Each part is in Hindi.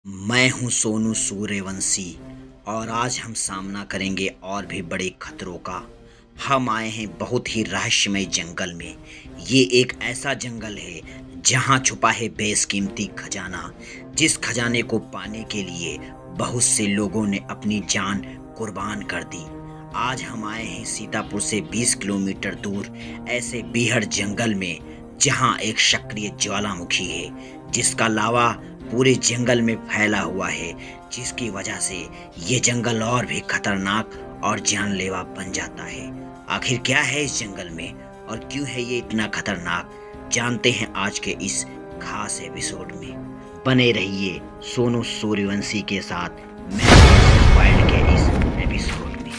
मैं हूं सोनू सूर्यवंशी और आज हम सामना करेंगे और भी बड़े खतरों का। हम आए हैं बहुत ही रहस्यमय जंगल में। ये एक ऐसा जंगल है जहां छुपा है बेशकीमती खजाना, जिस खजाने को पाने के लिए बहुत से लोगों ने अपनी जान कुर्बान कर दी। आज हम आए हैं सीतापुर से 20 किलोमीटर दूर ऐसे बीहड़ जंगल में, जहां एक सक्रिय ज्वालामुखी है जिसका लावा पूरे जंगल में फैला हुआ है, जिसकी वजह से ये जंगल और भी खतरनाक और जानलेवा बन जाता है। आखिर क्या है इस जंगल में और क्यों है ये इतना खतरनाक, जानते हैं आज के इस खास एपिसोड में। बने रहिए सोनू सूर्यवंशी के साथ मैन वाइल्ड के इस एपिसोड में।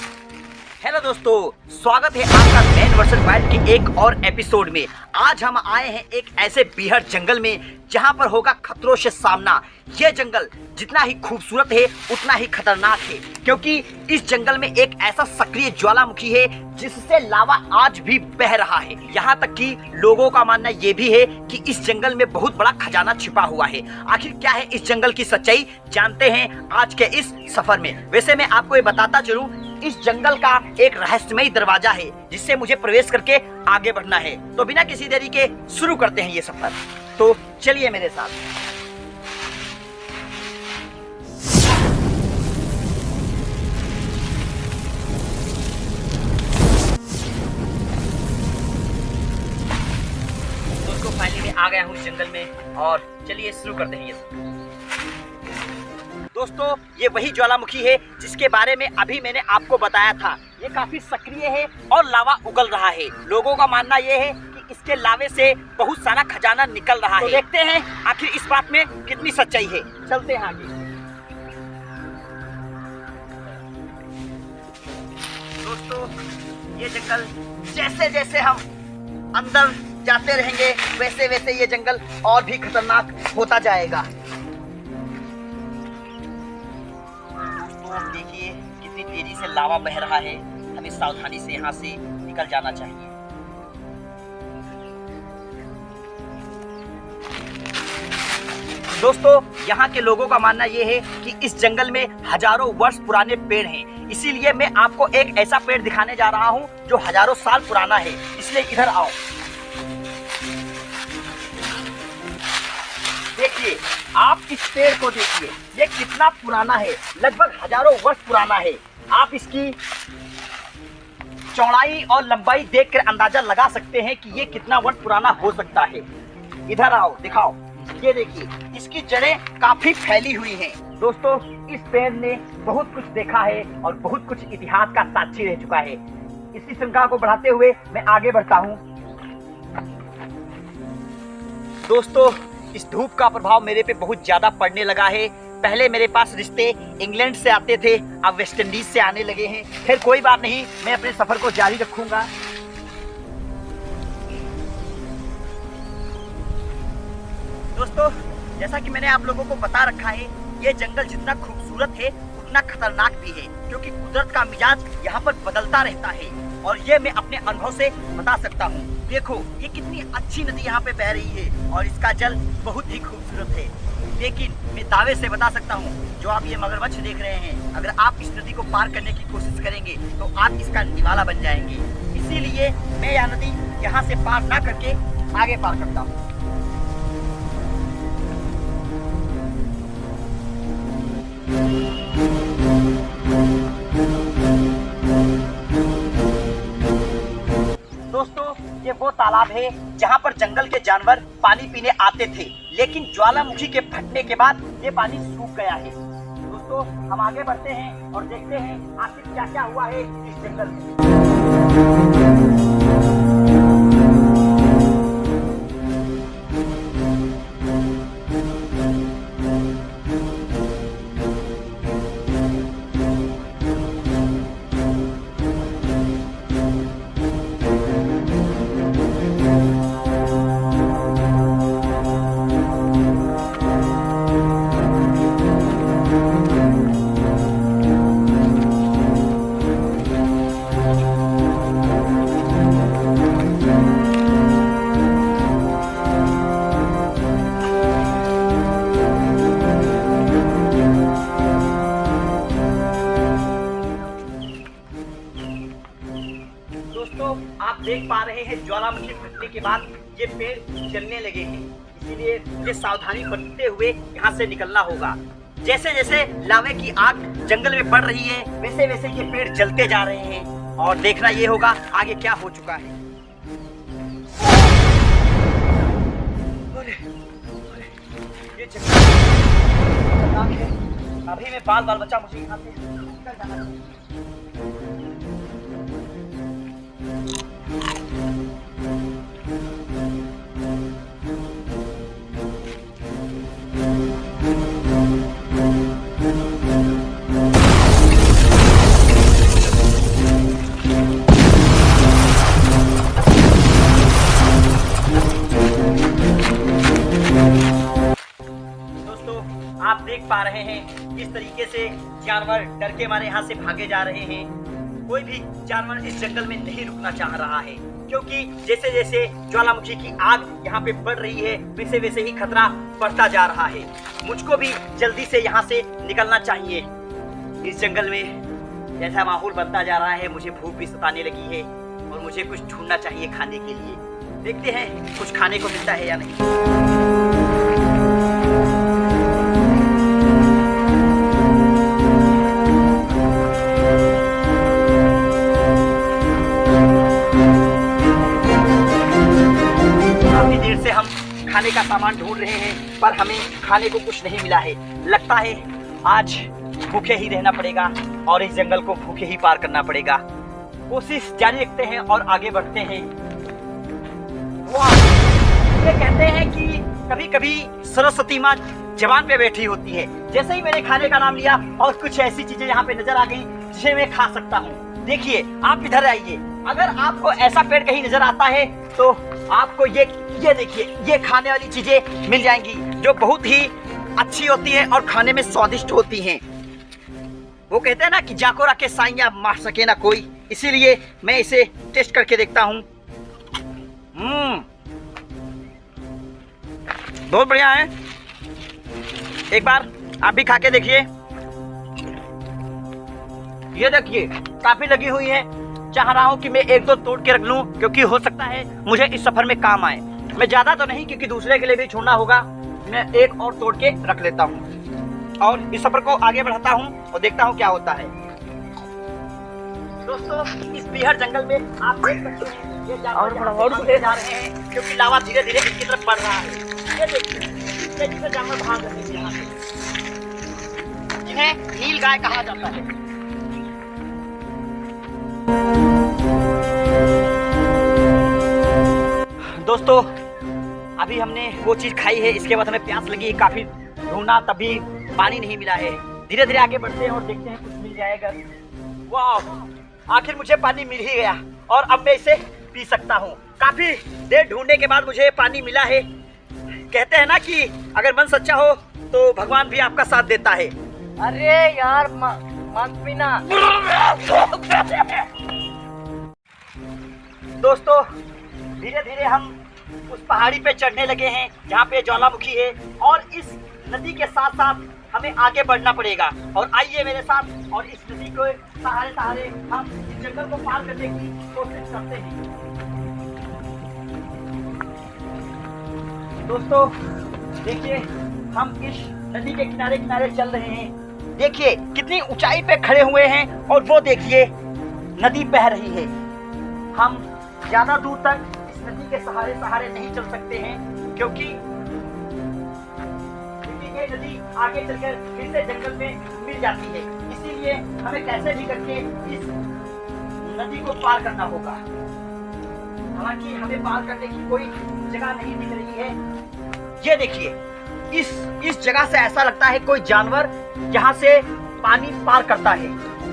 हेलो दोस्तों, स्वागत है आपका मैन वर्सेस वाइल्ड के एक और एपिसोड में। आज हम आए हैं एक ऐसे बीहड़ जंगल में जहां पर होगा खतरों से सामना। यह जंगल जितना ही खूबसूरत है उतना ही खतरनाक है, क्योंकि इस जंगल में एक ऐसा सक्रिय ज्वालामुखी है जिससे लावा आज भी बह रहा है। यहाँ तक कि लोगों का मानना ये भी है कि इस जंगल में बहुत बड़ा खजाना छिपा हुआ है। आखिर क्या है इस जंगल की सच्चाई, जानते हैं आज के इस सफर में। वैसे मैं आपको ये बताता चलूं, इस जंगल का एक रहस्यमयी दरवाजा है जिससे मुझे प्रवेश करके आगे बढ़ना है। तो बिना किसी देरी के शुरू करते हैं ये सफर। तो चलिए मेरे साथ। दोस्तों, फाइनली मैं आ गया हूँ इस जंगल में और चलिए शुरू करते हैं ये सफर। दोस्तों, ये वही ज्वालामुखी है जिसके बारे में अभी मैंने आपको बताया था। ये काफी सक्रिय है और लावा उगल रहा है। लोगों का मानना ये है कि इसके लावे से बहुत सारा खजाना निकल रहा है। तो देखते हैं आखिर इस बात में कितनी सच्चाई है। चलते हैं आगे। दोस्तों, ये जंगल जैसे जैसे हम अंदर जाते रहेंगे वैसे वैसे ये जंगल और भी खतरनाक होता जाएगा। देखिए कितनी तेजी से लावा बह रहा है। हमें सावधानी से यहाँ से निकल जाना चाहिए। दोस्तों, यहाँ के लोगों का मानना ये है कि इस जंगल में हजारों वर्ष पुराने पेड़ हैं। इसीलिए मैं आपको एक ऐसा पेड़ दिखाने जा रहा हूँ जो हजारों साल पुराना है। इसलिए इधर आओ। देखिए, आप इस पेड़ को देखिए, ये कितना पुराना है। लगभग हजारों वर्ष पुराना है। आप इसकी चौड़ाई और लंबाई देखकर अंदाजा लगा सकते हैं कि ये कितना वर्ष पुराना हो सकता है। इधर आओ, दिखाओ। ये देखिए, इसकी जड़ें काफी फैली हुई हैं। दोस्तों, इस पेड़ ने बहुत कुछ देखा है और बहुत कुछ इतिहास का साक्षी रह चुका है। इसी श्रृंखला को बढ़ाते हुए मैं आगे बढ़ता हूँ। दोस्तों, इस धूप का प्रभाव मेरे पे बहुत ज्यादा पड़ने लगा है। पहले मेरे पास रिश्ते इंग्लैंड से आते थे, अब वेस्ट इंडीज से आने लगे हैं। फिर कोई बात नहीं, मैं अपने सफर को जारी रखूंगा। दोस्तों, जैसा कि मैंने आप लोगों को बता रखा है, ये जंगल जितना खूबसूरत है उतना खतरनाक भी है, क्योंकि कुदरत का मिजाज यहाँ पर बदलता रहता है और ये मैं अपने अनुभव से बता सकता हूँ। देखो, ये कितनी अच्छी नदी यहाँ पे बह रही है और इसका जल बहुत ही खूबसूरत है। लेकिन मैं दावे से बता सकता हूँ, जो आप ये मगरमच्छ देख रहे हैं, अगर आप इस नदी को पार करने की कोशिश करेंगे तो आप इसका निवाला बन जाएंगे। इसीलिए मैं यह नदी यहाँ से पार ना करके आगे पार करता हूँ। दोस्तों, ये वो तालाब है जहाँ पर जंगल के जानवर पानी पीने आते थे, लेकिन ज्वालामुखी के फटने के बाद ये पानी सूख गया है। दोस्तों, हम आगे बढ़ते हैं और देखते हैं आखिर क्या क्या हुआ है इस जंगल में। देख पा रहे हैं ज्वालामुखी फटने के बाद ये पेड़ जलने लगे हैं, इसीलिए मुझे सावधानी बरतते हुए यहाँ से निकलना होगा। जैसे जैसे लावे की आग जंगल में बढ़ रही है वैसे वैसे ये पेड़ जलते जा रहे हैं और देखना ये होगा आगे क्या हो चुका है। ये जंगल खतरनाक है। अभी मैं बाल बाल बचा, मुझे यहाँ से निकल जाना चाहिए। आप देख पा रहे हैं किस तरीके से जानवर डर के मारे यहाँ से भागे जा रहे हैं। कोई भी जानवर इस जंगल में नहीं रुकना चाह रहा है, क्योंकि जैसे जैसे ज्वालामुखी की आग यहाँ पे बढ़ रही है वैसे वैसे ही खतरा बढ़ता जा रहा है। मुझको भी जल्दी से यहाँ से निकलना चाहिए। इस जंगल में जैसा माहौल बनता जा रहा है मुझे भूख भी सताने लगी है और मुझे कुछ ढूंढना चाहिए खाने के लिए। देखते हैं कुछ खाने को मिलता है या नहीं। से हम खाने का सामान ढूंढ रहे हैं पर हमें खाने को कुछ नहीं मिला है। लगता है आज भूखे ही रहना पड़ेगा और इस जंगल को भूखे ही पार करना पड़ेगा। कोशिश जारी रखते हैं और आगे बढ़ते हैं। ये कहते हैं कि कभी कभी सरस्वती माँ जबान पे बैठी होती है। जैसे ही मैंने खाने का नाम लिया और कुछ ऐसी चीजें यहाँ पे नजर आ गई जिसे मैं खा सकता हूँ। देखिए आप इधर आइए, अगर आपको ऐसा पेड़ कहीं नजर आता है तो आपको ये देखिए ये खाने वाली चीजें मिल जाएंगी जो बहुत ही अच्छी होती है और खाने में स्वादिष्ट होती हैं। वो कहते हैं ना कि जाको रखे साइया मार सके ना कोई, इसीलिए मैं इसे टेस्ट करके देखता हूँ। बहुत बढ़िया है, एक बार आप भी खा के देखिए। ये देखिए काफी लगी हुई है। चाह रहा हूँ कि मैं एक दो तोड़ के रख लूं क्योंकि हो सकता है मुझे इस सफर में काम आए। मैं ज्यादा तो नहीं क्योंकि दूसरे के लिए भी छोड़ना होगा। मैं एक और तोड़ के रख लेता हूँ और इस सफर को आगे बढ़ाता हूँ और देखता हूँ क्या होता है। दोस्तों इस बिहार जंगल में आप देख सकते हैं ये जानवर ले जा रहे हैं क्योंकि लावा धीरे धीरे इनकी तरफ बढ़ रहा है। ये देखिए ये जानवर भाग रहे हैं यहाँ से, जिन्हें नील गाय कहा जाता है। दोस्तों अभी हमने वो चीज खाई है, इसके बाद हमें प्यास लगी है, काफी ढूंढा तभी पानी नहीं मिला है। धीरे धीरे आगे बढ़ते हैं और देखते हैं कुछ मिल जाएगा। वाह आखिर मुझे पानी मिल ही गया और अब मैं इसे पी सकता हूँ। काफी देर ढूंढने के बाद मुझे पानी मिला है। कहते हैं ना कि अगर मन सच्चा हो तो भगवान भी आपका साथ देता है। अरे यार मत पीना। दोस्तों धीरे धीरे हम उस पहाड़ी पे चढ़ने लगे हैं जहाँ पे ज्वालामुखी है और इस नदी के साथ साथ हमें आगे बढ़ना पड़ेगा। और आइए मेरे साथ और इस नदी को सहारे सहारे हम इस जंगल को पार करने की कोशिश करते हैं। दोस्तों देखिए हम इस नदी के किनारे किनारे चल रहे हैं। देखिए कितनी ऊंचाई पे खड़े हुए हैं और वो देखिए नदी बह रही है। हम ज्यादा दूर तक इस नदी के सहारे सहारे नहीं चल सकते हैं क्योंकि ये नदी आगे चलकर फिर से जंगल में मिल जाती है। इसीलिए हमें कैसे भी करके इस नदी को पार करना होगा। हालांकि हमें पार करने की कोई जगह नहीं दिख रही है। ये देखिए इस जगह से ऐसा लगता है कोई जानवर यहाँ से पानी पार करता है,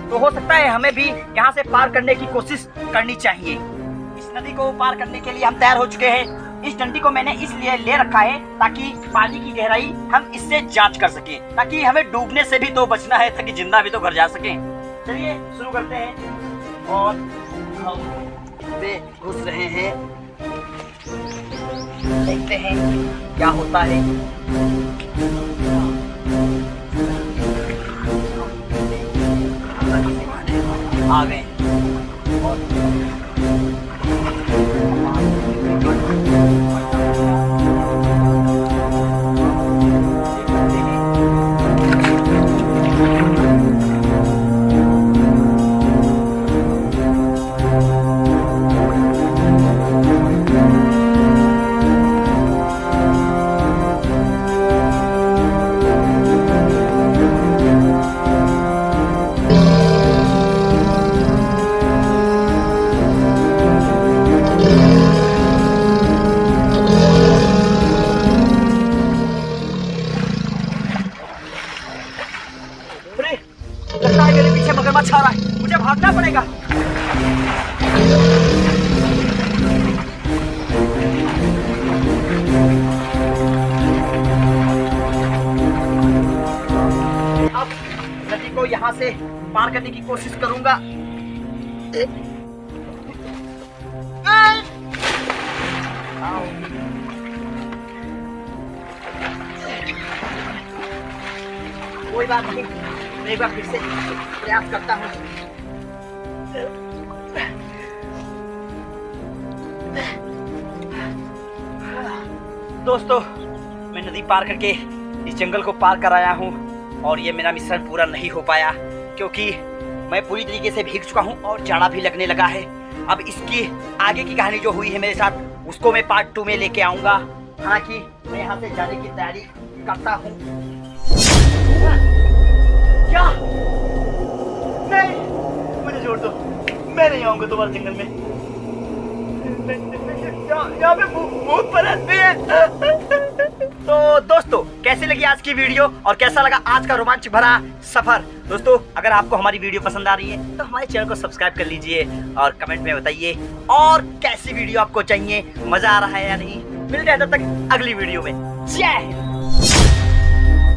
तो हो सकता है हमें भी यहाँ से पार करने की कोशिश करनी चाहिए। इस नदी को पार करने के लिए हम तैयार हो चुके हैं। इस डंडी को मैंने इसलिए ले रखा है ताकि पानी की गहराई हम इससे जांच कर सकें, ताकि हमें डूबने से भी तो बचना है ताकि जिंदा भी तो घर जा सकें। चलिए शुरू करते हैं और हम इसमें घुस रहे हैं, देखते हैं क्या होता है। आ गए और मगरमच्छ आ रहा है, मुझे भागना पड़ेगा। अब नदी को यहाँ से पार करने की कोशिश करूंगा। कोई बात नहीं, मैं एक बार फिर से प्रयास करता हूँ। दोस्तों, मैं नदी पार करके इस जंगल को पार कर आया हूँ और ये मेरा मिशन पूरा नहीं हो पाया क्योंकि मैं पूरी तरीके से भीग चुका हूँ और जाड़ा भी लगने लगा है। अब इसकी आगे की कहानी जो हुई है मेरे साथ, उसको मैं पार्ट 2 में लेके आऊंगा। हालांकि मैं यहाँ से जाने की तैयारी करता हूँ। क्या? नहीं, मुझे छोड़ दो, मैं नहीं आऊंगा तुम्हारे जंगल में। यहाँ पे भूत परस्ती है। तो दोस्तों, कैसी लगी आज की वीडियो और कैसा लगा आज का रोमांच भरा सफर? दोस्तों, अगर आपको हमारी वीडियो पसंद आ रही है तो हमारे चैनल को सब्सक्राइब कर लीजिए और कमेंट में बताइए और कैसी वीडियो आपको चाहिए, मजा आ रहा है या नहीं। मिलते हैं तब तक अगली वीडियो में। जय हिंद।